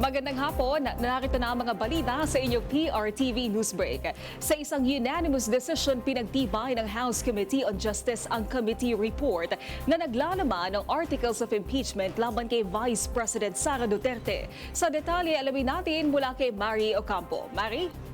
Magandang hapon, narito na ang mga balita sa inyong PRTV Newsbreak. Sa isang unanimous decision, pinagtibay ng House Committee on Justice ang committee report na naglalaman ng articles of impeachment laban kay Vice President Sara Duterte. Sa detalye, alamin natin mula kay Mari Ocampo. Mari?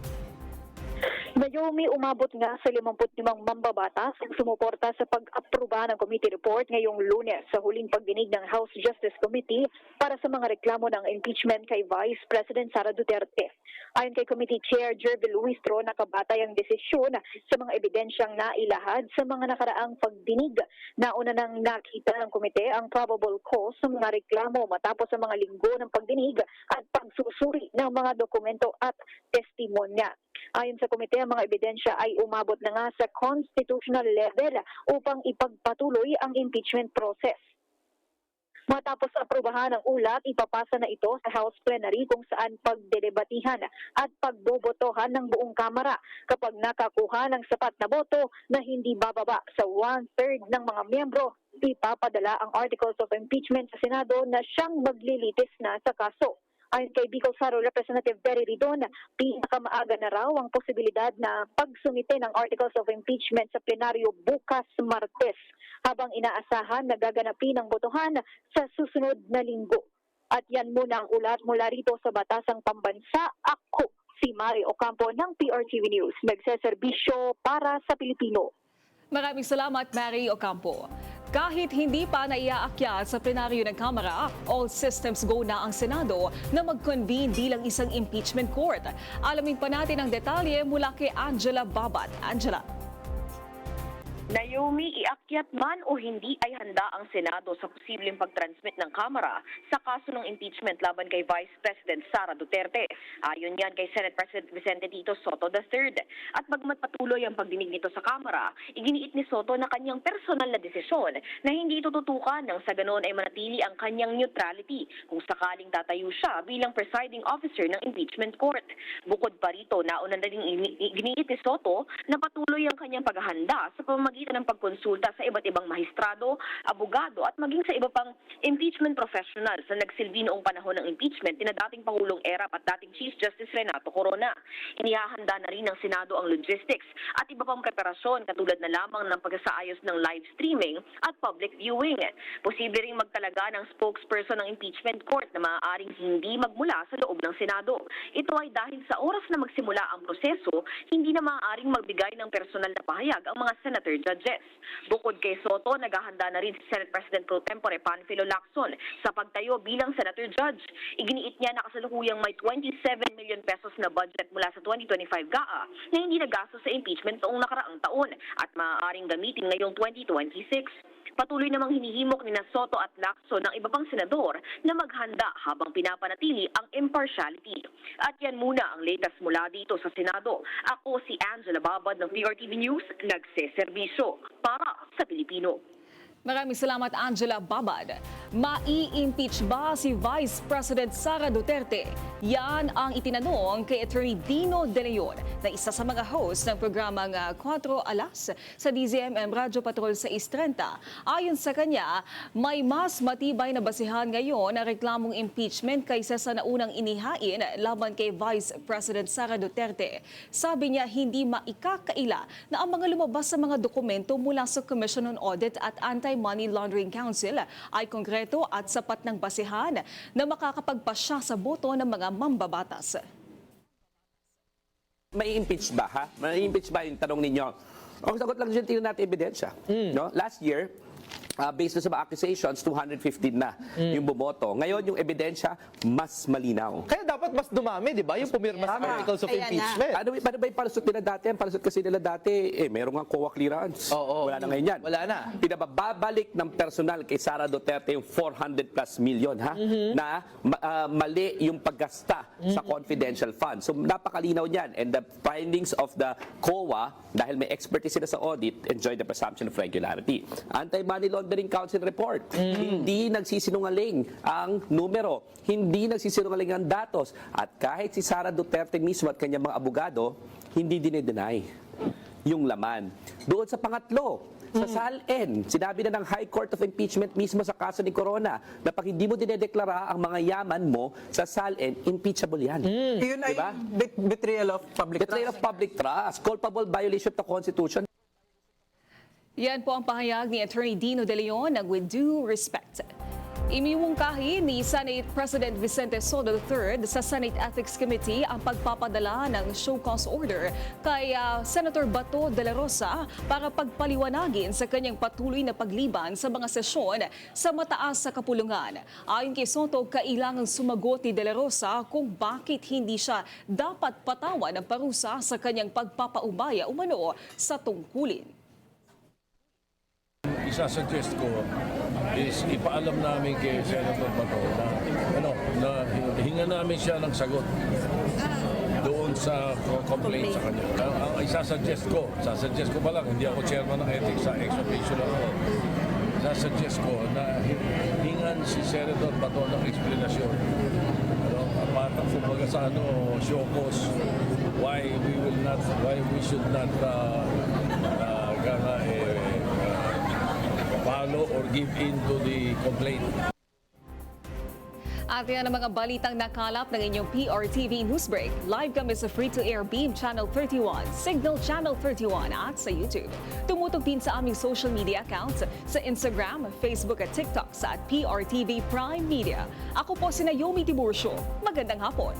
Naomi, umabot nga sa 55 mambabatas ang sumuporta sa pag-aproba ng committee report ngayong Lunes sa huling pagdinig ng House Justice Committee para sa mga reklamo ng impeachment kay Vice President Sara Duterte. Ayon kay Committee Chair Jervil Luistro, nakabatay ang desisyon sa mga ebidensyang nailahad sa mga nakaraang pagdinig. Nauna nang nakita ng komite ang probable cause ng mga reklamo matapos ang mga linggo ng pagdinig at pagsusuri ng mga dokumento at testimonya. Ayon sa komite, ang mga ebidensya ay umabot na nga sa constitutional level upang ipagpatuloy ang impeachment process. Matapos aprobahan ang ulat, ipapasa na ito sa House Plenary kung saan pagdedebatihan at pagbobotohan ng buong Kamara kapag nakakuha ng sapat na boto na hindi bababa sa 1/3 ng mga miyembro. Ipapadala ang articles of impeachment sa Senado na siyang maglilitis na sa kaso. Ayon kay Bicol Saro Representative Terry Ridon, pinakamaaga na raw ang posibilidad na pagsumite ng articles of impeachment sa plenaryo bukas Martes, habang inaasahan na gaganapin ang botohan sa susunod na linggo. At yan muna ang ulat mula rito sa Batasang Pambansa. Ako si Mari Ocampo ng PRTV News, nagseserbisyo para sa Pilipino. Maraming salamat, Mari Ocampo. Kahit hindi pa naiaakyat sa plenaryo ng Kamara, all systems go na ang Senado na mag-convene bilang isang impeachment court. Alamin pa natin ang detalye mula kay Angela Babat. Angela. Naomi, iakyat man o hindi ay handa ang Senado sa posibleng pag-transmit ng Kamara sa kaso ng impeachment laban kay Vice President Sara Duterte. Ayon yan kay Senate President Vicente Tito Soto III. At bagmat patuloy ang pagdinig nito sa Kamara, iginiit ni Soto na kanyang personal na desisyon na hindi tututukan nang sa ganon ay manatili ang kanyang neutrality kung sakaling tatayo siya bilang presiding officer ng impeachment court. Bukod pa rito, nauna na rin iginiit ni Soto na patuloy ang kanyang paghahanda sa pamamagitan ng pagkonsulta sa iba't ibang mahistrado, abogado at maging sa iba pang impeachment professionals na nagsilbi noong panahon ng impeachment ni dating Pangulong Erap at dating Chief Justice Renato Corona. Inihahanda na rin ng Senado ang logistics at iba pang preparasyon katulad na lamang ng pagsasaayos ng live streaming at public viewing. Posible ring magtalaga ng spokesperson ng impeachment court na maaaring hindi magmula sa loob ng Senado. Ito ay dahil sa oras na magsimula ang proseso, hindi na maaaring magbigay ng personal na pahayag ang mga senator judges. Bukod kay Soto, naghahanda na rin si Senate President Pro Tempore Panfilo Lacson sa pagtayo bilang senator judge. Iginiit niya na kasalukuyang may 27 million pesos na budget mula sa 2025 GAA na hindi nagastos sa impeachment noong nakaraang taon at maaaring gamitin ngayong 2026. Patuloy namang hinihimok ni Soto at Lacson ng iba pang senador na maghanda habang pinapanatili ang impartiality. At yan muna ang latest mula dito sa Senado. Ako si Angela Babad ng PRTV News, nagseserbisyo para sa Pilipino. Maraming salamat, Angela Babad. Mai-impeach ba si Vice President Sara Duterte? Yan ang itinanong kay Attorney Dino De Leon na isa sa mga host ng programang 4 Alas sa DZMM Radyo Patrol sa 630. Ayon sa kanya, may mas matibay na basihan ngayon na reklamong impeachment kaysa sa naunang inihain laban kay Vice President Sara Duterte. Sabi niya, hindi maikakaila na ang mga lumabas sa mga dokumento mula sa Commission on Audit at Anti-Money Laundering Council ay konkreto at sapat ng basihan na makakapagpasya sa boto ng mga mambabatas. May impeach ba, ha? May impeach ba yung tanong ninyo? Ang sagot lang dyan, tingnan natin ebidensya. No? Last year, based sa mga accusations, 215 na yung bumoto. Ngayon, yung ebidensya, mas malinaw. Kaya dapat mas dumami, di ba? Yung pumirma sa articles of impeachment. Ano ba yung palusot nila dati? Ang palusot kasi nila dati, meron nga COA clearance. Wala na ngayon yan. Wala na. Pinababalik ng personal kay Sara Duterte yung 400 plus million, ha? Na mali yung paggasta sa confidential fund. So, napakalinaw niyan. And the findings of the COA, dahil may expertise sila sa audit, enjoy the presumption of regularity. Anti-Money Laundering Council report. Hindi nagsisinungaling ang numero. Hindi nagsisinungaling ang datos. At kahit si Sara Duterte mismo at kanyang mga abogado, hindi dinedeny yung laman. Doon sa pangatlo, sa SALN. Sinabi na ng High Court of Impeachment mismo sa kaso ni Corona na pag hindi mo dinedeklara ang mga yaman mo sa SALN, impeachable yan. Yun ay Diba? betrayal of public Betrayal of trust. public trust, culpable violation of the Constitution. Yan po ang pahayag ni Attorney Dino De Leon ng With Due Respect. Imiwungkahi ni Senate President Vicente Soto III sa Senate Ethics Committee ang pagpapadala ng show cause order kay Senator Bato de la Rosa para pagpaliwanagin sa kanyang patuloy na pagliban sa mga sesyon sa mataas sa kapulungan. Ayon kay Soto, kailangang sumagot ni de la Rosa kung bakit hindi siya dapat patawan ng parusa sa kanyang pagpapaubaya umano sa tungkulin. Isasuggest ko is ipaalam namin kay Senator Bato na hinga namin siya ng sagot doon sa complaint sa kanya. Ang isasuggest ko pa lang, hindi ako chairman ng ethics, sa ex officio lang ako. Isasuggest ko na hingan si Senator Bato ng explanation. Patang kumbaga sa show cause why we should not follow or give in to the complaint. At yan ang mga balitang nakalap ng inyong PRTV Newsbreak. Live kami sa free-to-air Beam Channel 31, Signal Channel 31 at sa YouTube. Tumutok din sa aming social media accounts sa Instagram, Facebook at TikTok sa @PRTV Prime Media. Ako po si Naomi Tiburcio. Magandang hapon.